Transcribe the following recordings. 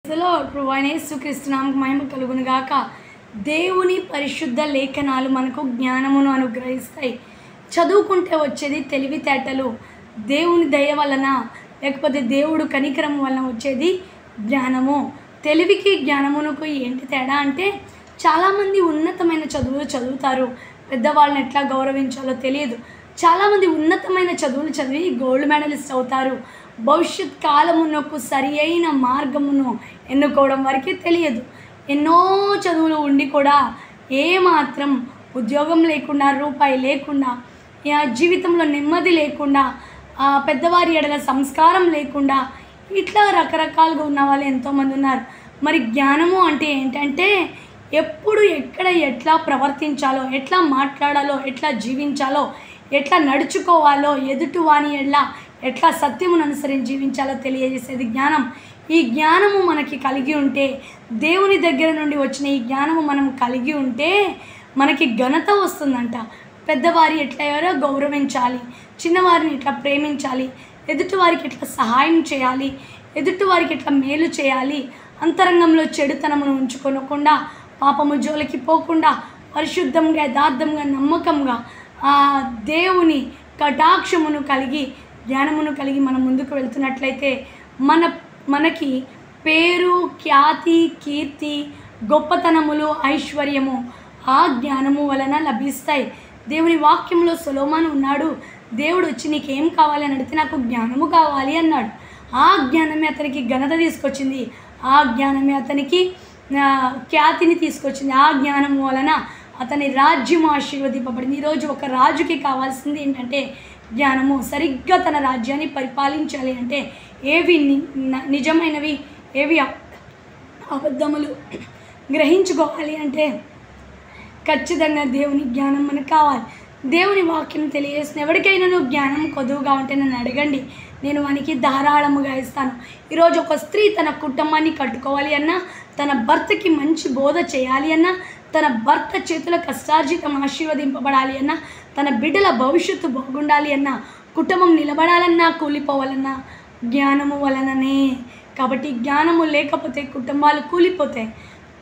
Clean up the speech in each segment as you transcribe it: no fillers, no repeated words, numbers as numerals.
ప్రభువైన యేసుక్రీస్తు నామమునకు మహిమ కలుగును గాక. దేవుని పరిశుద్ధ లేఖనాలు మనకు జ్ఞానమును అనుగ్రహిస్తాయి. చదువుకుంటే వచ్చేది తెలివితేటలు, దేవుని దయ వలన లేకపోతే దేవుడు కనికరం వలన వచ్చేది జ్ఞానము. తెలివికి జ్ఞానమునకు ఏంటి తేడా అంటే, చాలామంది ఉన్నతమైన చదువులు చదువుతారు, పెద్దవాళ్ళని ఎట్లా గౌరవించాలో తెలియదు. చాలామంది ఉన్నతమైన చదువులు చదివి గోల్డ్ మెడలిస్ట్ అవుతారు, భవిష్యత్ కాలమునకు సరి అయిన మార్గమును ఎన్నుకోవడం వరకే తెలియదు. ఎన్నో చదువులు ఉండి కూడా ఏమాత్రం ఉద్యోగం లేకుండా, రూపాయి లేకుండా, జీవితంలో నెమ్మది లేకుండా, పెద్దవారి ఎడల సంస్కారం లేకుండా, ఇట్లా రకరకాలుగా ఉన్న వాళ్ళు ఎంతోమంది ఉన్నారు. మరి జ్ఞానము అంటే ఏంటంటే, ఎప్పుడు ఎక్కడ ఎట్లా ప్రవర్తించాలో, ఎట్లా మాట్లాడాలో, ఎట్లా జీవించాలో, ఎట్లా నడుచుకోవాలో, ఎదుటివాని ఎట్లా సత్యమును అనుసరించి జీవించాలో తెలియజేసేది జ్ఞానం. ఈ జ్ఞానము మనకి కలిగి ఉంటే, దేవుని దగ్గర నుండి వచ్చిన ఈ జ్ఞానము మనం కలిగి ఉంటే మనకి ఘనత వస్తుందంట. పెద్దవారి ఎట్లా ఎవరో గౌరవించాలి, చిన్నవారిని ఎట్లా ప్రేమించాలి, ఎదుటివారికి ఎట్లా సహాయం చేయాలి, ఎదుటివారికి ఎట్లా మేలు చేయాలి, అంతరంగంలో చెడుతనమును ఉంచుకోనకుండా, పాపము జోలికి పోకుండా, పరిశుద్ధంగా, యథార్థంగా, నమ్మకంగా దేవుని కటాక్షమును కలిగి, జ్ఞానమును కలిగి మనం ముందుకు వెళ్తున్నట్లయితే మనకి పేరు, ఖ్యాతి, కీర్తి, గొప్పతనములు, ఐశ్వర్యము ఆ జ్ఞానము వలన లభిస్తాయి. దేవుని వాక్యంలో సొలొమోను ఉన్నాడు. దేవుడు వచ్చి నీకేం కావాలి అని అడిగితే నాకు జ్ఞానము కావాలి అన్నాడు. ఆ జ్ఞానమే అతనికి ఘనత తీసుకొచ్చింది, ఆ జ్ఞానమే అతనికి ఖ్యాతిని తీసుకొచ్చింది. ఆ జ్ఞానము వలన అతని రాజ్యము ఆశీర్వదింపబడింది. ఈరోజు ఒక రాజుకి కావాల్సింది ఏంటంటే జ్ఞానము. సరిగ్గా తన రాజ్యాన్ని పరిపాలించాలి అంటే ఏవి నిజమైనవి, ఏవి అబద్ధములు గ్రహించుకోవాలి అంటే ఖచ్చితంగా దేవుని జ్ఞానం మనకు కావాలి. దేవుని వాక్యం తెలియజేసిన ఎవరికైనా జ్ఞానం కొదువుగా ఉంటే నన్ను అడగండి, నేను వానికి ధారాళముగా ఇస్తాను. ఈరోజు ఒక స్త్రీ తన కుటుంబాన్ని కట్టుకోవాలి అన్నా, తన భర్తకి మంచి బోధ చేయాలి అన్నా, తన భర్త చేతుల కష్టార్జితం ఆశీర్వదింపబడాలి అన్నా, తన బిడ్డల భవిష్యత్తు బాగుండాలి అన్నా, కుటుంబం నిలబడాలన్నా, కూలిపోవాలన్నా జ్ఞానము వలననే. కాబట్టి జ్ఞానము లేకపోతే కుటుంబాలు కూలిపోతాయి,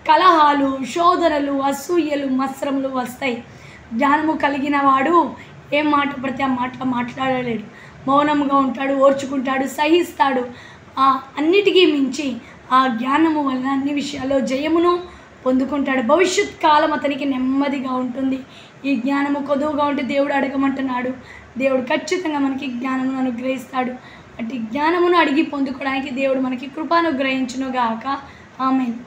కలహాలు, శోధనలు, అసూయలు, మత్సరములు వస్తాయి. జ్ఞానము కలిగిన వాడు ఏం మాట పడితే ఆ మాటలు మాట్లాడలేడు, మౌనంగా ఉంటాడు, ఓర్చుకుంటాడు, సహిస్తాడు. అన్నిటికీ మించి ఆ జ్ఞానము వలన అన్ని విషయాల్లో జయమును పొందుకుంటాడు. భవిష్యత్ కాలం అతనికి నెమ్మదిగా ఉంటుంది. ఈ జ్ఞానము కొదువుగా ఉంటే దేవుడు అడగమంటున్నాడు. దేవుడు ఖచ్చితంగా మనకి జ్ఞానమును అనుగ్రహిస్తాడు. అటు జ్ఞానమును అడిగి పొందుకోవడానికి దేవుడు మనకి కృపను అనుగ్రహించునుగాక. ఆమేన్.